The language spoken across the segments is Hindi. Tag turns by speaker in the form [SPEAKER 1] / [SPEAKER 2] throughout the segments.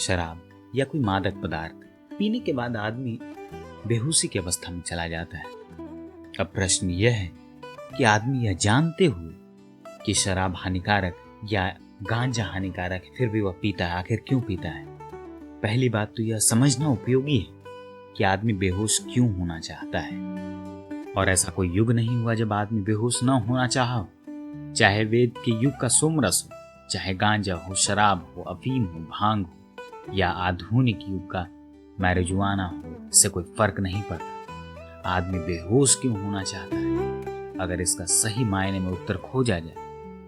[SPEAKER 1] शराब या कोई मादक पदार्थ पीने के बाद आदमी बेहोशी की अवस्था में चला जाता है। अब प्रश्न यह है कि आदमी यह जानते हुए कि शराब हानिकारक या गांजा हानिकारक है फिर भी वह पीता है। आखिर क्यों पीता है? पहली बात तो यह समझना उपयोगी है कि आदमी बेहोश क्यों होना चाहता है। और ऐसा कोई युग नहीं हुआ जब आदमी बेहोश न होना चाहा हो। चाहे वेद के युग का सोमरस हो, चाहे गांजा हो, शराब हो, अफीम हो, भांग हो, या आधुनिक युग का मैरिजुआना हो, इससे कोई फर्क नहीं पड़ता। आदमी बेहोश क्यों होना चाहता है? अगर इसका सही मायने में उत्तर खोजा जाए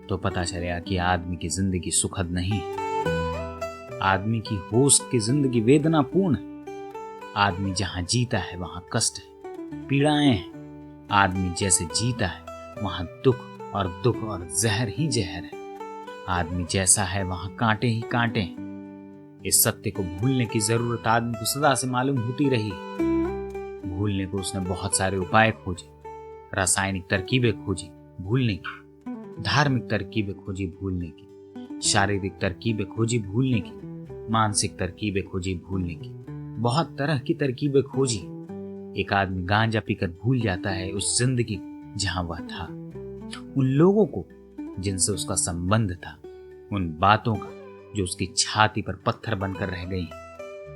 [SPEAKER 1] तो पता चलेगा कि आदमी की जिंदगी सुखद नहीं है। आदमी की होश की जिंदगी वेदनापूर्ण है। आदमी जहां जीता है वहां कष्ट है, पीड़ाएं हैं। आदमी जैसे जीता है वहां दुख और जहर ही जहर है। आदमी जैसा है वहां कांटे ही कांटे हैं। इस सत्य को भूलने की जरूरत आदमी को सदा से मालूम होती रही है। भूलने को उसने बहुत सारे उपाय खोजे, रासायनिक तरकीबें खोजी भूलने की, धार्मिक तरकीबें खोजी भूलने की, शारीरिक तरकीबें खोजी भूलने की, मानसिक तरकीबें खोजी भूलने की, बहुत तरह की तरकीबें खोजी। एक आदमी गांजा पीकर भूल जाता है उस जिंदगी जहां वह था, उन लोगों को जिनसे उसका संबंध था, उन बातों का जो उसकी छाती पर पत्थर बनकर रह गई।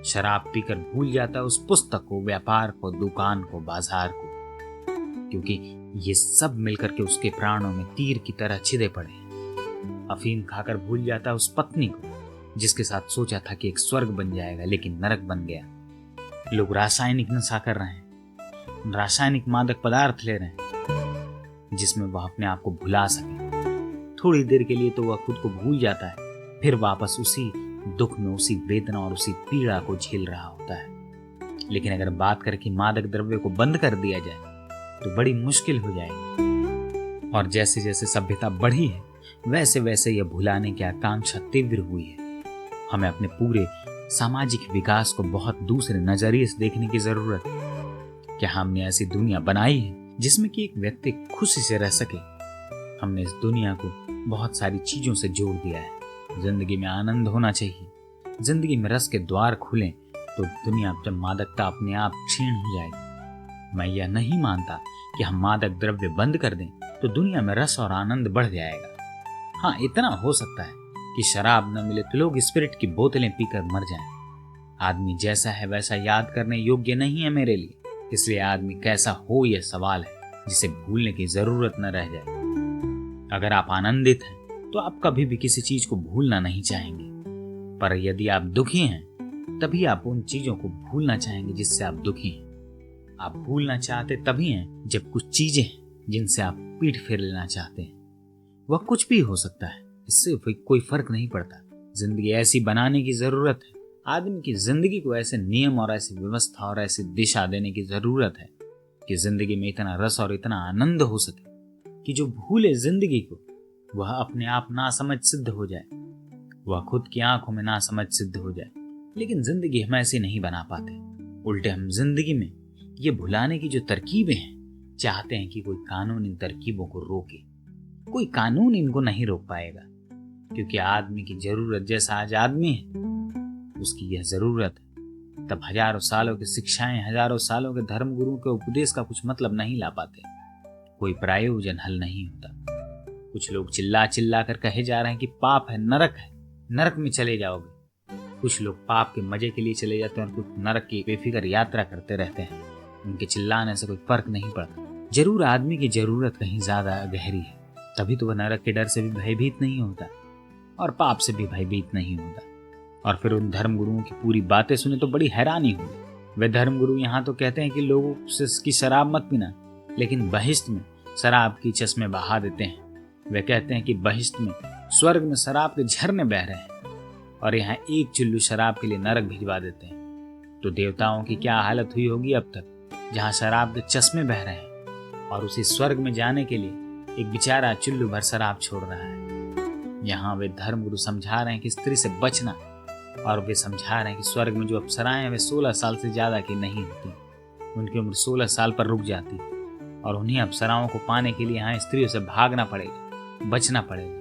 [SPEAKER 1] शराब पीकर भूल जाता है उस पुस्तक को, व्यापार को, दुकान को, बाजार को, क्योंकि ये सब मिलकर के उसके प्राणों में तीर की तरह छिदे पड़े हैं। अफीम खाकर भूल जाता है उस पत्नी को जिसके साथ सोचा था कि एक स्वर्ग बन जाएगा लेकिन नरक बन गया। लोग रासायनिक नशा कर रहे हैं, रासायनिक मादक पदार्थ ले रहे हैं जिसमें वह अपने आप को भुला सके। थोड़ी देर के लिए तो वह खुद को भूल जाता है, फिर वापस उसी दुख में, उसी वेदना और उसी पीड़ा को झेल रहा होता है। लेकिन अगर बात करके मादक द्रव्य को बंद कर दिया जाए तो बड़ी मुश्किल हो जाएगी। और जैसे जैसे सभ्यता बढ़ी है वैसे वैसे यह भुलाने की आकांक्षा तीव्र हुई है। हमें अपने पूरे सामाजिक विकास को बहुत दूसरे नजरिए से देखने की जरूरत है। क्या हमने ऐसी दुनिया बनाई है जिसमें कि एक व्यक्ति खुशी से रह सके? हमने इस दुनिया को बहुत सारी चीजों से जोड़ दिया है। जिंदगी में आनंद होना चाहिए, जिंदगी में रस के द्वार खुलें तो दुनिया जब मादकता अपने आप क्षीण हो जाएगी। मैं यह नहीं मानता कि हम मादक द्रव्य बंद कर दें तो दुनिया में रस और आनंद बढ़ जाएगा। हाँ, इतना हो सकता है कि शराब न मिले तो लोग स्पिरिट की बोतलें पीकर मर जाएं। आदमी जैसा है वैसा याद करने योग्य नहीं है मेरे लिए, इसलिए आदमी कैसा हो यह सवाल है जिसे भूलने की जरूरत न रह जाए। अगर आप आनंदित हैं तो आप कभी भी किसी चीज को भूलना नहीं चाहेंगे, पर यदि आप दुखी हैं तभी आप उन चीजों को भूलना चाहेंगे जिससे आप दुखी हैं। आप भूलना चाहते तभी हैं जब कुछ चीजें हैं जिनसे आप पीठ फेर लेना चाहते हैं। वह कुछ भी हो सकता है, इससे कोई फर्क नहीं पड़ता। जिंदगी ऐसी बनाने की जरूरत है। आदमी की जिंदगी को ऐसे नियम और ऐसी व्यवस्था और ऐसी दिशा देने की जरूरत है कि जिंदगी में इतना रस और इतना आनंद हो सके कि जो भूले जिंदगी को वह अपने आप नासमझ सिद्ध हो जाए, वह खुद की आंखों में नासमझ सिद्ध हो जाए। लेकिन जिंदगी हम ऐसी नहीं बना पाते। उल्टे हम जिंदगी में ये भुलाने की जो तरकीबें हैं चाहते हैं कि कोई कानून इन तरकीबों को रोके। कोई कानून इनको नहीं रोक पाएगा, क्योंकि आदमी की जरूरत जैसा आज आदमी है उसकी यह जरूरत है। तब हजारों सालों की शिक्षाएं, हजारों सालों के धर्म गुरुओं के उपदेश का कुछ मतलब नहीं ला पाते। कोई प्रायोजन हल नहीं होता। कुछ लोग चिल्ला चिल्ला कर कहे जा रहे हैं कि पाप है, नरक में चले जाओगे। कुछ लोग पाप के मजे के लिए चले जाते हैं और कुछ नरक की बेफिक्र यात्रा करते रहते हैं। उनके चिल्लाने से कोई फर्क नहीं पड़ता। जरूर आदमी की जरूरत कहीं ज्यादा गहरी है, तभी तो वह नरक के डर से भी भयभीत नहीं होता और पाप से भी भयभीत नहीं होता। और फिर उन धर्मगुरुओं की पूरी बातें सुने तो बड़ी हैरानी हुई। वे धर्मगुरु यहाँ तो कहते हैं कि लोगों से की शराब मत पीना, लेकिन बहिश्त में शराब की चश्मे बहा देते हैं। वे कहते हैं कि बहिश्त में, स्वर्ग में शराब के झरने बह रहे हैं और यहाँ एक चुल्लू शराब के लिए नरक भिजवा देते हैं। तो देवताओं की क्या हालत हुई होगी अब तक, जहाँ शराब के चश्मे बह रहे हैं और उसी स्वर्ग में जाने के लिए एक बेचारा चुल्लू भर शराब छोड़ रहा है। यहाँ वे धर्मगुरु समझा रहे हैं कि स्त्री से बचना, और वे समझा रहे हैं कि स्वर्ग में जो अप्सराएं हैं वे 16 साल से ज्यादा की नहीं होती। उनकी उम्र 16 साल पर रुक जाती और उन्हीं अप्सराओं को पाने के लिए यहाँ स्त्रियों से भागना पड़ेगा, बचना पड़ेगा।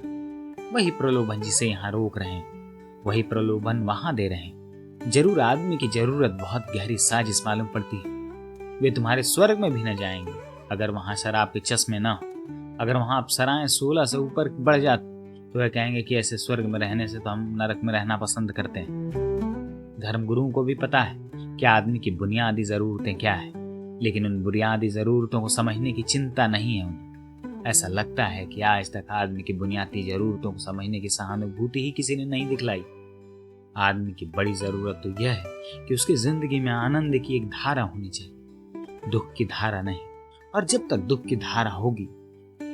[SPEAKER 1] वही प्रलोभन जिसे यहाँ रोक रहे हैं, वही प्रलोभन वहां दे रहे हैं जरूर आदमी की जरूरत बहुत गहरी साजिश मालूम पड़ती है। वे तुम्हारे स्वर्ग में भी न जाएंगे अगर वहां शराब के चश्मे न हो। अगर वहां अप्सराएं 16 से ऊपर बढ़ जाती तो वे कहेंगे कि ऐसे स्वर्ग में रहने से तो हम नरक में रहना पसंद करते हैं। धर्मगुरुओं को भी पता है कि आदमी की बुनियादी जरूरतें क्या है, लेकिन उन बुनियादी जरूरतों को समझने की चिंता नहीं है उन्हें। ऐसा लगता है कि आज तक आदमी की बुनियादी जरूरतों को समझने की सहानुभूति ही किसी ने नहीं दिखलाई। आदमी की बड़ी जरूरत तो यह है कि उसकी जिंदगी में आनंद की एक धारा होनी चाहिए, दुख की धारा नहीं। और जब तक दुख की धारा होगी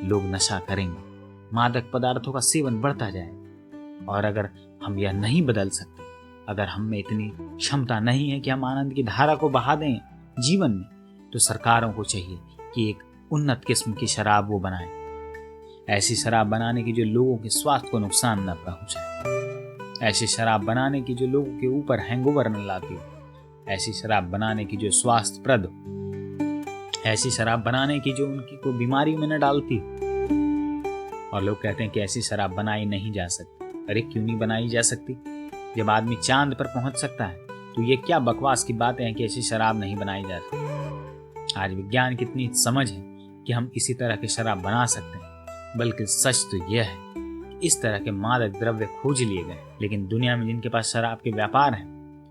[SPEAKER 1] लोग नशा करेंगे, मादक पदार्थों का सेवन बढ़ता जाएगा। और अगर हम यह नहीं बदल सकते, अगर हम में इतनी क्षमता नहीं है कि हम आनंद की धारा को बहा दें जीवन में, तो सरकारों को चाहिए कि एक उन्नत किस्म की शराब वो बनाए, ऐसी शराब बनाने की जो लोगों के स्वास्थ्य को नुकसान न पहुंचाए, ऐसी शराब बनाने की जो लोगों के ऊपर हैंगओवर न लाती हो, ऐसी शराब बनाने की जो स्वास्थ्यप्रद हो, ऐसी शराब बनाने की जो उनकी कोई बीमारी में न डालती हो। और लोग कहते हैं कि ऐसी शराब बनाई नहीं जा सकती। अरे क्यों नहीं बनाई जा सकती? जब आदमी चांद पर पहुंच सकता है तो ये क्या बकवास की बातें हैं कि ऐसी शराब नहीं बनाई जा सकती। आज विज्ञान की इतनी समझ है कि हम इसी तरह की शराब बना सकते हैं। बल्कि सच तो यह है कि इस तरह के मादक द्रव्य खोज लिए गए, लेकिन दुनिया में जिनके पास शराब के व्यापार हैं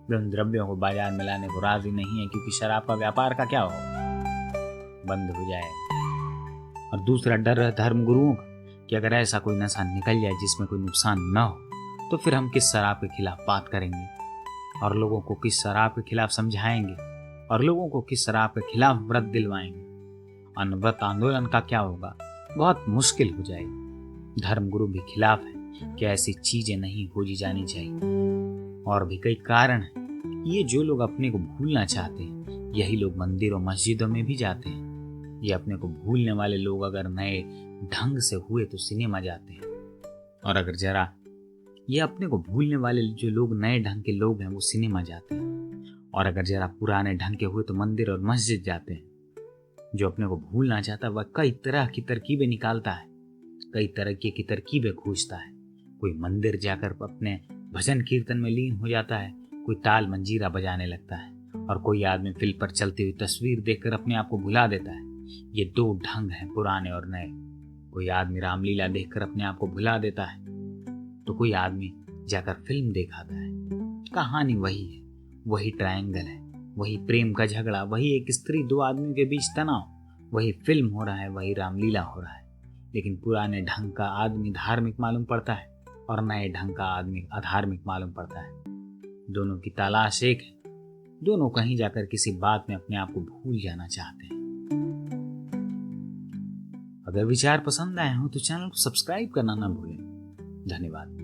[SPEAKER 1] वे उन द्रव्यों को बाजार में लाने को राजी नहीं है, क्योंकि शराब का व्यापार का क्या होगा, बंद हो जाएगा। और दूसरा डर है धर्मगुरुओं का कि अगर ऐसा कोई नशा निकल जाए जिसमें कोई नुकसान न हो तो फिर हम किस शराब के खिलाफ बात करेंगे, और लोगों को किस शराब के खिलाफ समझाएंगे, और लोगों को किस शराब के खिलाफ व्रत दिलवाएंगे। अनव्रत आंदोलन का क्या होगा, बहुत मुश्किल हो जाएगी। धर्मगुरु भी खिलाफ है कि ऐसी चीजें नहीं खोजी जानी चाहिए। और भी कई कारण हैं। ये जो लोग अपने को भूलना चाहते हैं यही लोग मंदिरों मस्जिदों में भी जाते हैं। ये अपने को भूलने वाले लोग अगर नए ढंग से हुए तो सिनेमा जाते हैं, और अगर जरा ये अपने को भूलने वाले जो लोग नए ढंग के लोग हैं वो सिनेमा जाते हैं, और अगर जरा पुराने ढंग के हुए तो मंदिर और मस्जिद जाते हैं। जो अपने को भूलना चाहता है वह कई तरह की तरकीबें निकालता है, कई तरह की तरकीबें खोजता है। कोई मंदिर जाकर अपने भजन कीर्तन में लीन हो जाता है, कोई ताल मंजीरा बजाने लगता है, और कोई आदमी फिल्म पर चलती हुई तस्वीर देखकर अपने आप को भुला देता है। ये दो ढंग हैं, पुराने और नए। कोई आदमी रामलीला देखकर अपने आप को भुला देता है, तो कोई आदमी जाकर फिल्म दिखाता है। कहानी वही है, वही ट्रायंगल है, वही प्रेम का झगड़ा, वही एक स्त्री दो आदमियों के बीच तनाव, वही फिल्म हो रहा है, वही रामलीला हो रहा है। लेकिन पुराने ढंग का आदमी धार्मिक मालूम पड़ता है और नए ढंग का आदमी अधार्मिक मालूम पड़ता है। दोनों की तलाश एक है, दोनों कहीं जाकर किसी बात में अपने आप को भूल जाना चाहते हैं। अगर विचार पसंद आए हो तो चैनल को सब्सक्राइब करना ना भूलें। धन्यवाद।